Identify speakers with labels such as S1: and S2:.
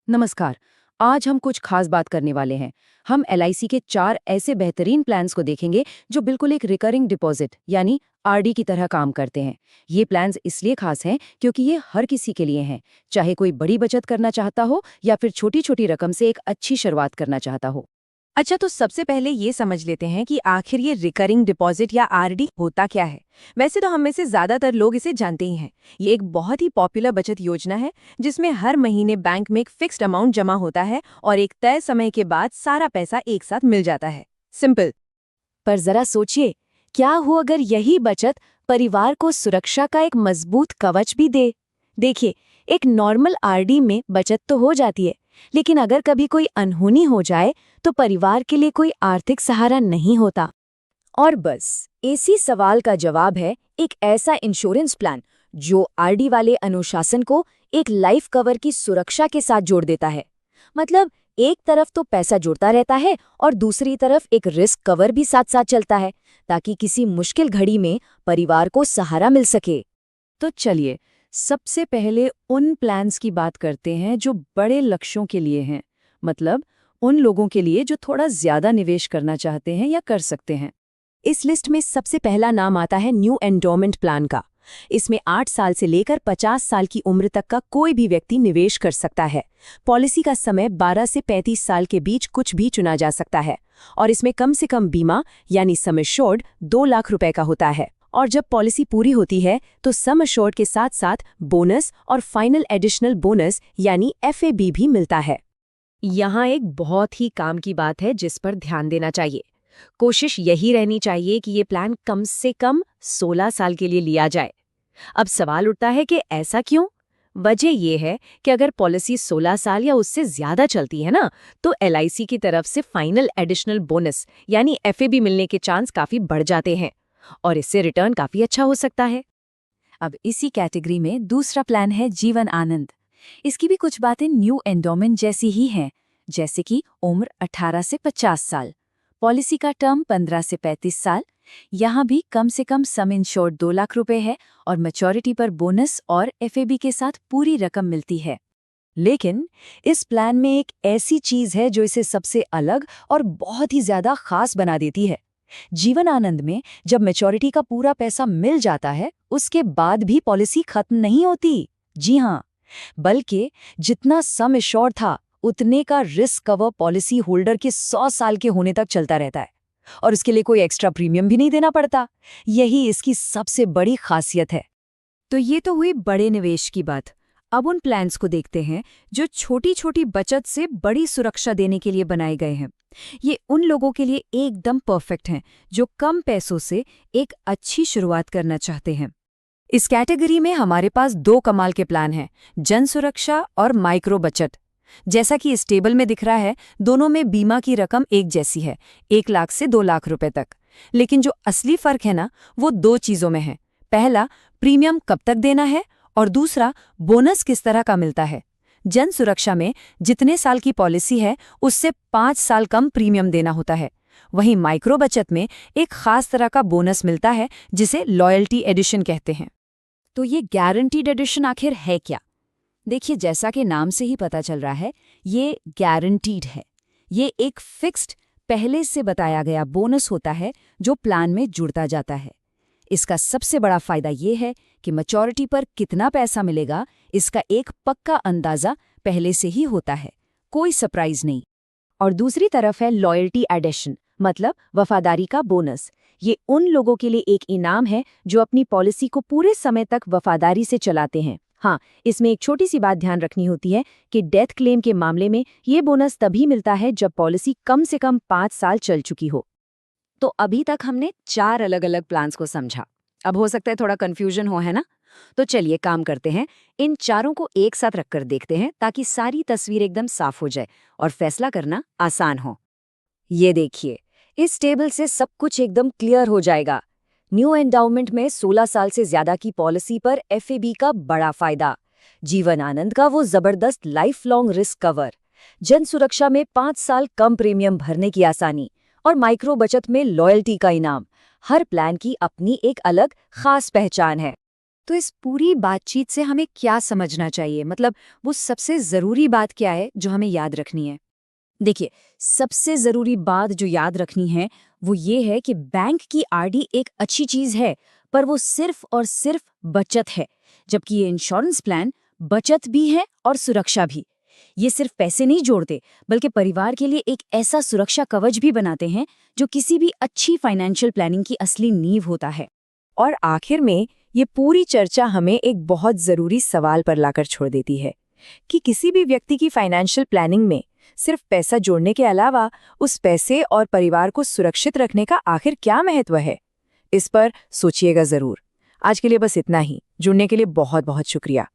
S1: नमस्कार। आज हम कुछ खास बात करने वाले हैं। हम एलआईसी के 4 ऐसे बेहतरीन प्लान्स को देखेंगे जो बिल्कुल एक रिकरिंग डिपॉजिट यानी आरडी की तरह काम करते हैं। ये प्लान्स इसलिए खास हैं क्योंकि ये हर किसी के लिए हैं, चाहे कोई बड़ी बचत करना चाहता हो या फिर छोटी-छोटी रकम से एक अच्छी शुरुआत करना चाहता हो।
S2: अच्छा, तो सबसे पहले ये समझ लेते हैं कि आखिर ये रिकरिंग डिपॉजिट या आरडी होता क्या है। वैसे तो हम में से ज्यादातर लोग इसे जानते ही हैं। ये एक बहुत ही पॉपुलर बचत योजना है जिसमें हर महीने बैंक में एक फिक्स्ड अमाउंट जमा होता है और एक तय समय के बाद सारा पैसा एक साथ मिल जाता है। सिंपल।
S3: पर जरा सोचिए, क्या हो अगर यही बचत परिवार को सुरक्षा का एक मजबूत कवच भी दे। देखिए, एक नॉर्मल आरडी में बचत तो हो जाती है, लेकिन अगर कभी कोई अनहोनी हो जाए तो परिवार के लिए कोई आर्थिक सहारा नहीं होता। और बस इसी सवाल का जवाब है एक ऐसा इंश्योरेंस प्लान जो आरडी वाले अनुशासन को एक लाइफ कवर की सुरक्षा के साथ जोड़ देता है। मतलब एक तरफ तो पैसा जुड़ता रहता है और दूसरी तरफ एक रिस्क कवर भी साथ साथ चलता है, ताकि किसी मुश्किल घड़ी में परिवार को सहारा मिल सके।
S1: तो चलिए, सबसे पहले उन प्लान्स की बात करते हैं जो बड़े लक्ष्यों के लिए हैं। मतलब उन लोगों के लिए जो थोड़ा ज्यादा निवेश करना चाहते हैं या कर सकते हैं।
S2: इस लिस्ट में सबसे पहला नाम आता है न्यू एंडोमेंट प्लान का। इसमें 8 साल से लेकर 50 साल की उम्र तक का कोई भी व्यक्ति निवेश कर सकता है। पॉलिसी का समय 12 से 35 साल के बीच कुछ भी चुना जा सकता है और इसमें कम से कम बीमा यानी सम एश्योर्ड 2 लाख रुपए का होता है। और जब पॉलिसी पूरी होती है तो सम एश्योर्ड के साथ साथ बोनस और फाइनल एडिशनल बोनस यानी एफएबी भी मिलता है।
S3: यहाँ एक बहुत ही काम की बात है जिस पर ध्यान देना चाहिए। कोशिश यही रहनी चाहिए कि ये प्लान कम से कम 16 साल के लिए लिया जाए। अब सवाल उठता है कि ऐसा क्यों? वजह ये है कि अगर पॉलिसी 16 साल या उससे ज्यादा चलती है ना, तो एलआईसी की तरफ से फाइनल एडिशनल बोनस यानी एफएबी मिलने के चांस काफी बढ़ जाते हैं और इससे रिटर्न काफी अच्छा हो सकता है।
S1: अब इसी कैटेगरी में दूसरा प्लान है जीवन आनंद। इसकी भी कुछ बातें न्यू एंडोमेंट जैसी ही हैं, जैसे कि उम्र 18 से 50 साल, पॉलिसी का टर्म 15 से 35 साल। यहाँ भी कम से कम सम इंश्योर्ड 2 लाख रुपए है और मैच्योरिटी पर बोनस और एफएबी के साथ पूरी रकम मिलती है। लेकिन इस प्लान में एक ऐसी चीज है जो इसे सबसे अलग और बहुत ही ज्यादा खास बना देती है। जीवन आनंद में जब मैच्योरिटी का पूरा पैसा मिल जाता है, उसके बाद भी पॉलिसी खत्म नहीं होती। जी हाँ, बल्कि जितना सम एश्योर्ड था उतने का रिस्क कवर पॉलिसी होल्डर के 100 साल के होने तक चलता रहता है और उसके लिए कोई एक्स्ट्रा प्रीमियम भी नहीं देना पड़ता। यही इसकी सबसे बड़ी खासियत है।
S2: तो ये तो हुई बड़े निवेश की बात। अब उन प्लान्स को देखते हैं जो छोटी छोटी बचत से बड़ी सुरक्षा देने के लिए बनाए गए हैं। ये उन लोगों के लिए एकदम परफेक्ट हैं जो कम पैसों से एक अच्छी शुरुआत करना चाहते हैं। इस कैटेगरी में हमारे पास 2 कमाल के प्लान हैं, जन सुरक्षा और माइक्रो बचत। जैसा कि इस टेबल में दिख रहा है, दोनों में बीमा की रकम एक जैसी है, 1 लाख से 2 लाख रुपए तक। लेकिन जो असली फर्क है ना, वो 2 चीजों में है। पहला, प्रीमियम कब तक देना है और दूसरा, बोनस किस तरह का मिलता है। जन सुरक्षा में जितने साल की पॉलिसी है उससे 5 साल कम प्रीमियम देना होता है। वहीं माइक्रो बचत में एक खास तरह का बोनस मिलता है जिसे लॉयल्टी एडिशन कहते हैं।
S1: तो ये गारंटीड एडिशन आखिर है क्या? देखिए, जैसा कि नाम से ही पता चल रहा है, ये गारंटीड है। ये एक फिक्स्ड, पहले से बताया गया बोनस होता है जो प्लान में जुड़ता जाता है। इसका सबसे बड़ा फायदा ये है कि मैच्योरिटी पर कितना पैसा मिलेगा इसका एक पक्का अंदाजा पहले से ही होता है, कोई सरप्राइज नहीं। और दूसरी तरफ है लॉयल्टी एडिशन, मतलब वफादारी का बोनस। ये उन लोगों के लिए एक इनाम है जो अपनी पॉलिसी को पूरे समय तक वफादारी से चलाते हैं। हाँ, इसमें एक छोटी सी बात ध्यान रखनी होती है कि डेथ क्लेम के मामले में ये बोनस तभी मिलता है जब पॉलिसी कम से कम 5 साल चल चुकी हो। तो अभी तक हमने 4 अलग अलग प्लान्स को समझा। अब हो सकता है थोड़ा कंफ्यूजन हो, है ना? तो चलिए काम करते हैं, इन चारों को एक साथ रखकर देखते हैं ताकि सारी तस्वीर एकदम साफ हो जाए और फैसला करना आसान हो। ये देखिए, इस टेबल से सब कुछ एकदम क्लियर हो जाएगा। न्यू एंडाउमेंट में 16 साल से ज्यादा की पॉलिसी पर एफएबी का बड़ा फायदा, जीवन आनंद का वो जबरदस्त लाइफ लॉन्ग रिस्क कवर, जन सुरक्षा में 5 साल कम प्रीमियम भरने की आसानी और माइक्रो बचत में लॉयल्टी का इनाम। हर प्लान की अपनी एक अलग खास पहचान है।
S2: तो इस पूरी बातचीत से हमें क्या समझना चाहिए, मतलब वो सबसे ज़रूरी बात क्या है जो हमें याद रखनी है?
S1: देखिए, सबसे ज़रूरी बात जो याद रखनी है वो ये है कि बैंक की आरडी एक अच्छी चीज़ है, पर वो सिर्फ और सिर्फ बचत है, जबकि ये इंश्योरेंस प्लान बचत भी है और सुरक्षा भी। ये सिर्फ पैसे नहीं जोड़ते, बल्कि परिवार के लिए एक ऐसा सुरक्षा कवच भी बनाते हैं जो किसी भी अच्छी फाइनेंशियल प्लानिंग की असली नींव होता है।
S3: और आखिर में ये पूरी चर्चा हमें एक बहुत ज़रूरी सवाल पर लाकर छोड़ देती है कि किसी भी व्यक्ति की फाइनेंशियल प्लानिंग में सिर्फ पैसा जोड़ने के अलावा उस पैसे और परिवार को सुरक्षित रखने का आखिर क्या महत्व है। इस पर सोचिएगा ज़रूर। आज के लिए बस इतना ही। जुड़ने के लिए बहुत बहुत शुक्रिया।